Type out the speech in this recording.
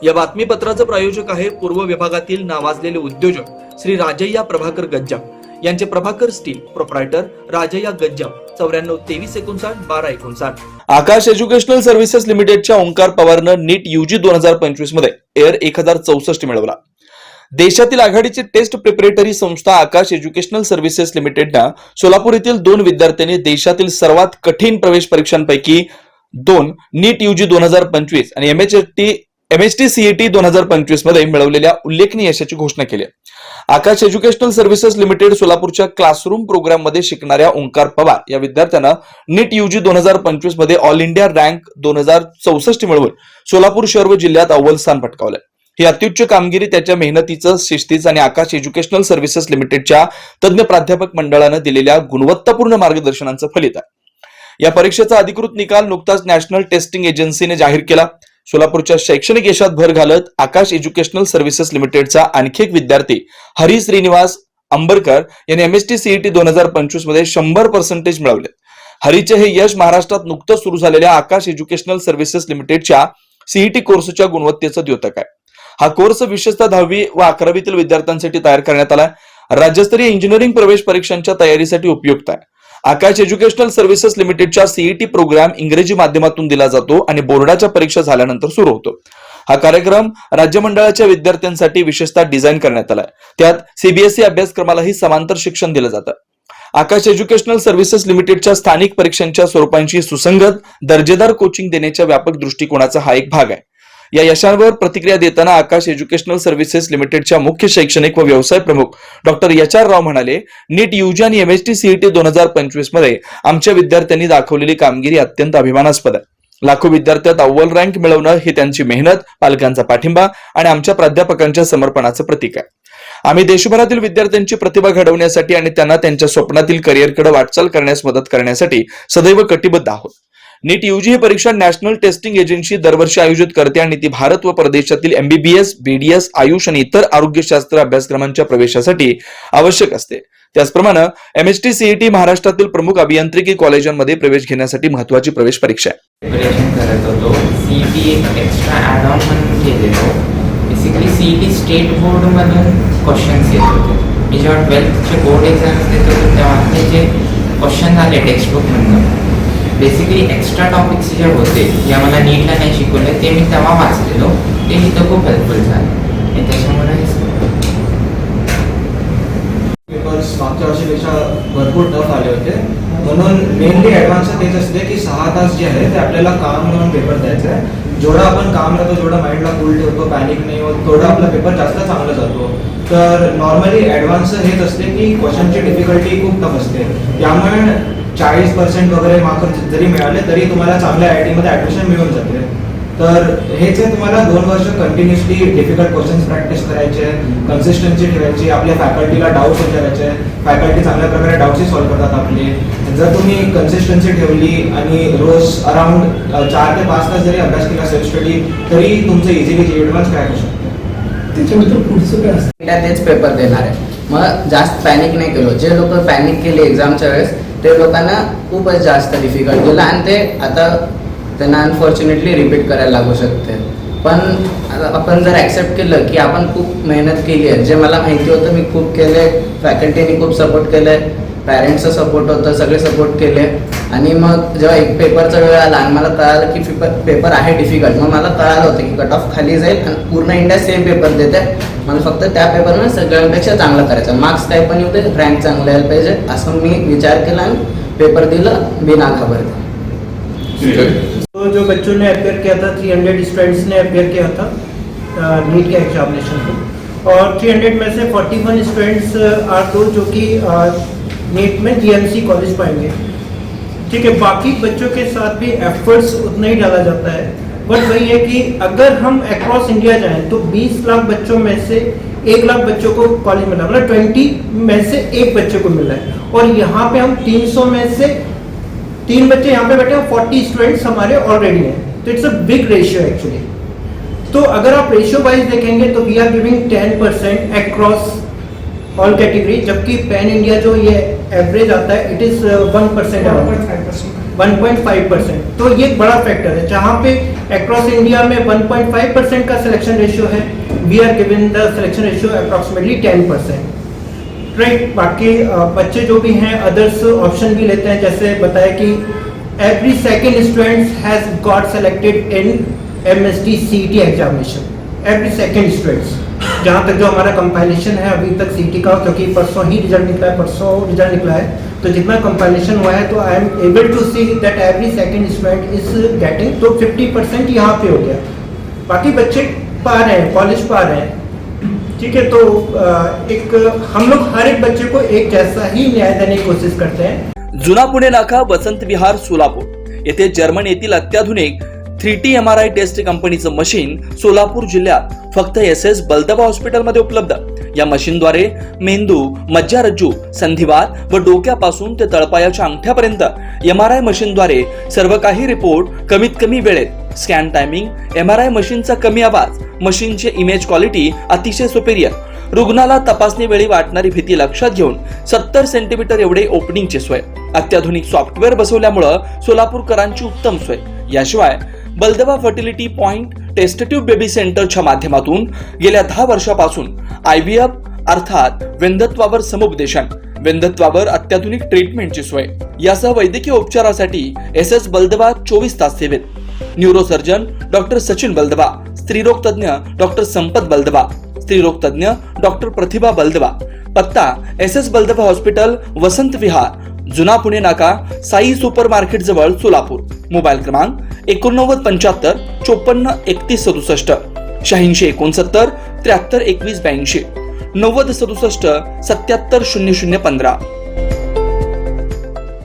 या बातमीपत्राचं प्रायोजक आहे पूर्व विभागातील नावाजलेले उद्योजक श्री राजय्या प्रभाकर गज्जाम यांचे प्रभाकर स्टील प्रोप्रायटर राजय्या गज्जाम 9459 आकाश एज्युकेशनल सर्व्हिसेस लिमिटेडच्या ओंकार पवारनं नीट यूजी 2025 मध्ये एअर 1064 मिळवला. देशातील आघाडीची टेस्ट प्रिपरेटरी संस्था आकाश एज्युकेशनल सर्व्हिसेस लिमिटेडनं सोलापूर येथील 2 विद्यार्थ्यांनी देशातील सर्वात कठीण प्रवेश परीक्षांपैकी 2 नीट यूजी 2025 आणि एमएचटी सीईटी 2025 मध्ये मिळवलेल्या उल्लेखनीय यशाची घोषणा केली. आकाश एज्युकेशनल सर्व्हिसेस लिमिटेड सोलापूरच्या क्लासरूम प्रोग्राम मध्ये शिकणाऱ्या ओंकार पवार या विद्यार्थ्यानं नीट यूजी 2025 मध्ये ऑल इंडिया रँक 2064 मिळवून सोलापूर शहर व जिल्ह्यात अव्वल स्थान पटकावलंय. ही अत्युच्च कामगिरी त्याच्या मेहनतीचं, शिस्तीचं आणि आकाश एज्युकेशनल सर्व्हिसेस लिमिटेडच्या तज्ञ प्राध्यापक मंडळानं दिलेल्या गुणवत्तापूर्ण मार्गदर्शनाचं फलित आहे. या परीक्षेचा अधिकृत निकाल नुकताच नॅशनल टेस्टिंग एजन्सीने जाहीर केला. सोलापूरच्या शैक्षणिक यशात भर घालत आकाश एज्युकेशनल सर्व्हिसेस लिमिटेडचा आणखी एक विद्यार्थी हरी श्रीनिवास अंबरकर यांनी एमएसटी सीईटी 2025 मध्ये 100% मिळवले. हरीचे हे यश महाराष्ट्रात नुकतंच सुरू झालेल्या आकाश एज्युकेशनल सर्व्हिसेस लिमिटेडच्या सीईटी कोर्सच्या गुणवत्तेचं द्योतक आहे. हा कोर्स विशेषतः 10वी व 11वीतील विद्यार्थ्यांसाठी तयार करण्यात आला. राज्यस्तरीय इंजिनिअरिंग प्रवेश परीक्षांच्या तयारीसाठी उपयुक्त आहे. आकाश एज्युकेशनल सर्व्हिसेस लिमिटेडच्या सीईटी प्रोग्राम इंग्रजी माध्यमातून दिला जातो आणि बोर्डाच्या परीक्षा झाल्यानंतर सुरू होतो. हा कार्यक्रम राज्य मंडळाच्या विद्यार्थ्यांसाठी विशेषतः डिझाईन करण्यात आलाय. त्यात सीबीएसई अभ्यासक्रमालाही समांतर शिक्षण दिलं जातं. आकाश एज्युकेशनल सर्व्हिसेस लिमिटेडच्या स्थानिक परीक्षांच्या स्वरूपांची सुसंगत दर्जेदार कोचिंग देण्याच्या व्यापक दृष्टिकोनाचा हा एक भाग आहे. या यशांवर प्रतिक्रिया देताना आकाश एज्युकेशनल सर्व्हिसेस लिमिटेडच्या मुख्य शैक्षणिक व व्यवसाय प्रमुख डॉक्टर HR राव म्हणाले, नीट यूजी आणि एमएचटी सीईटी 2025 मध्ये आमच्या विद्यार्थ्यांनी दाखवलेली कामगिरी अत्यंत अभिमानास्पद आहे. लाखो विद्यार्थ्यात अव्वल रँक मिळवणं ही त्यांची मेहनत, पालकांचा पाठिंबा आणि आमच्या प्राध्यापकांच्या समर्पणाचं प्रतीक आहे. आम्ही देशभरातील विद्यार्थ्यांची प्रतिभा घडवण्यासाठी आणि त्यांना त्यांच्या स्वप्नातील करिअरकडे वाटचाल करण्यास मदत करण्यासाठी सदैव कटिबद्ध आहोत. नीट यूजी ही परीक्षा नॅशनल टेस्टिंग एजन्सी दरवर्षी आयोजित करते आणि ती भारत व परदेशातील MBBS, BDS, आयुष आणि इतर आरोग्यशास्त्र अभ्यासक्रमांच्या प्रवेशासाठी आवश्यक असते. त्याचप्रमाणे एमएचटी सीईटी महाराष्ट्रातील प्रमुख अभियांत्रिकी कॉलेजांमध्ये प्रवेश घेण्यासाठी महत्त्वाची प्रवेश परीक्षा आहे. सीईटी एक एक्स्ट्रा ॲड ऑन म्हणून केलेलो. बेसिकली सीईटी स्टेट बोर्ड मधून क्वेश्चन्स येत होते. जेव्हा 12th बोर्ड एक्झाम्स देत होते तेव्हा जे क्वेश्चन आले टेक्स्टबुक मधून बेसिकली एक्स्ट्रा टॉपिक्स जे होते जे आम्हाला नीटला नाही शिकवले ते मी तेव्हा वाचलेलो. ते इथं खूप हेल्पफुल झालं आणि त्याच्यामुळे पेपर्स मागच्या वर्षीपेक्षा भरपूर टफ आले होते. म्हणून मेनली ॲडव्हान्स तेच असते की 6 तास जे आहे ते आपल्याला काम घेऊन पेपर द्यायचा आहे. जेवढा आपण काम करतो, जेवढा माइंडला कूल ठेवतो, पॅनिक नाही होत, तेवढा आपला पेपर जास्त चांगला जातो. तर नॉर्मली ॲडव्हान्स हेच असते की क्वेश्चनची डिफिकल्टी खूप टफ असते. त्यामुळे 40% वगैरे मार्क जरी मिळाले तरी तुम्हाला चांगल्या IIT मध्ये ॲडमिशन मिळून जाते. तर हेच आहे, तुम्हाला 2 वर्ष कंटिन्युअसली डिफिकल्ट क्वेश्चन्स प्रॅक्टिस करायचे, कन्सिस्टन्सी ठेवायची, आपल्या फॅकल्टीला डाऊट्स विचारायचे, फॅकल्टी चांगल्या प्रकारे डाऊट्सही सॉल्व्ह करतात आपले. जर तुम्ही कन्सिस्टन्सी ठेवली आणि रोज अराउंड 4 ते 5 तास जरी अभ्यास केला सेल्फ स्टडी तरी तुमचं इझिली ॲडव्हान्स क्रॅक होऊ शकते. त्याच्यानंतर पुढचं काय असतं तेच पेपर देणार आहे. मग जास्त पॅनिक नाही केलं. जे लोक पॅनिक केले एक्झामच्या वेळेस ते लोकांना खूपच जास्त डिफिकल्ट गेलं आणि ते आता त्यांना अनफॉर्च्युनेटली रिपीट करायला लागू शकते. पण आपण जर ॲक्सेप्ट केलं की आपण खूप मेहनत केली आहे, जे मला माहिती होतं मी खूप केले, फॅकल्टीने खूप सपोर्ट केलं आहे, पॅरेंट्सचं सपोर्ट होतं, सगळे सपोर्ट केले. आणि मग जेव्हा एक पेपरचा वेळ आला आणि मला कळालं की पेपर आहे डिफिकल्ट, मग मला कळालं होतं की कट ऑफ खाली जाईल आणि पूर्ण इंडिया सेम पेपर देते. मला फक्त त्या पेपरमध्ये सगळ्यांपेक्षा चांगलं करायचं, मार्क्स काय पण येऊ दे, रँक चांगला यायला पाहिजे असं मी विचार केला आणि पेपर दिलं बिना घाबरता. तो जो बच्चों ने अपेयर किया था 300 स्टूडेंट्स ने अपेयर किया था नीट के एग्जामिनेशन में और 300 में से 41 स्टूडेंट्स आर दो जो कि नीट में GMC कॉलेज पाएंगे. ठीक है, बाकी बच्चों के साथ भी एफर्ट्स उतना ही डाला जाता है. बट वही है कि अगर हम अक्रॉस इंडिया जाएं तो 20 लाख बच्चों में से 1 लाख बच्चों को कॉलेज मिला, मतलब 20 में से 1 बच्चे को मिला है. और यहाँ पे हम 300 में से 3 बच्चे यहाँ पे बैठे हैं, 40 स्टूडेंट्स हमारे ऑलरेडी हैं. तो it's a big ratio actually. तो अगर आप रेशियो वाइज देखेंगे तो we are giving 10% across all category, जबकि पैन इंडिया जो ये एवरेज आता है इट इज 1%. 1.5%। तो ये एक बड़ा फैक्टर है। जहाँ पे अक्रॉस इंडिया में 1.5% का सिलेक्शन रेशियो है, we are given the selection ratio approximately 10%। Right, बाकी बच्चे जो भी हैं अदर्स ऑप्शन भी लेते हैं, जैसे बताया कि every second student has got selected in MSD CET examination. Every second students, जहाँ तक जो हमारा कंपाइलेशन है अभी तक CET का, क्योंकि परसों ही रिजल्ट निकला है, तो जितना कंपाइलेशन हुआ है तो I am able to see that every second student is getting, तो 50% यहाँ पे हो गया। बाकी बच्चे पा रहे हैं, कॉलेज पा रहे हैं, ठीक है। तो एक हम लोग हर एक बच्चे को एक जैसा ही न्याय देने की कोशिश करते हैं। जुना पुणे नाका, वसंत विहार, सोलापूर येथे जर्मन येथील अत्याधुनिक 3T MRI टेस्ट कंपनीचं मशीन सोलापूर जिल्ह्यात फक्त SS बलदबा हॉस्पिटलमध्ये उपलब्ध। या मशीनद्वारे मेंदू, मज्जारज्जू, संधिवात व डोक्यापासून ते तळपायाच्या अंगठ्यापर्यंत MRI मशीनद्वारे सर्व काही रिपोर्ट कमीत कमी वेळेत, स्कॅन टायमिंग, MRI मशीनचा कमी आवाज, मशीनचे इमेज क्वालिटी अतिशय सुपेरियर, रुग्णाला तपासणी वेळी वाटणारी भीती लक्षात घेऊन 70 सेंटीमीटर एवढे ओपनिंगची सोय, अत्याधुनिक सॉफ्टवेअर बसवल्यामुळे सोलापूरकरांची उत्तम सोय। याशिवाय बलदबा फर्टिलिटी पॉइंट टेस्टेटिव्ह बेबी सेंटरच्या माध्यमातून गेल्या 10 वर्षापासून IVF अर्थात वेंधत्वावर समुपदेशन, वेंधत्वावर अत्याधुनिक ट्रीटमेंटची सोय, यासह वैद्यकीय उपचारासाठी SS बलदबा 24 तास सेवेत। न्यूरोसर्जन डॉक्टर सचिन बलदबा, स्त्रीरोग तज्ञ डॉक्टर संपत बलदबा, स्त्रीरोग तज्ञ डॉक्टर प्रतिभा बलदबा। पत्ता SS बलदबा हॉस्पिटल, वसंत विहार, जुना पुणे नाका, साई सुपर मार्केट जवळ, सोलापूर। मोबाईल क्रमांक 8975 54 31 67, 86 69 73 21 82, 90 67 77 00 15।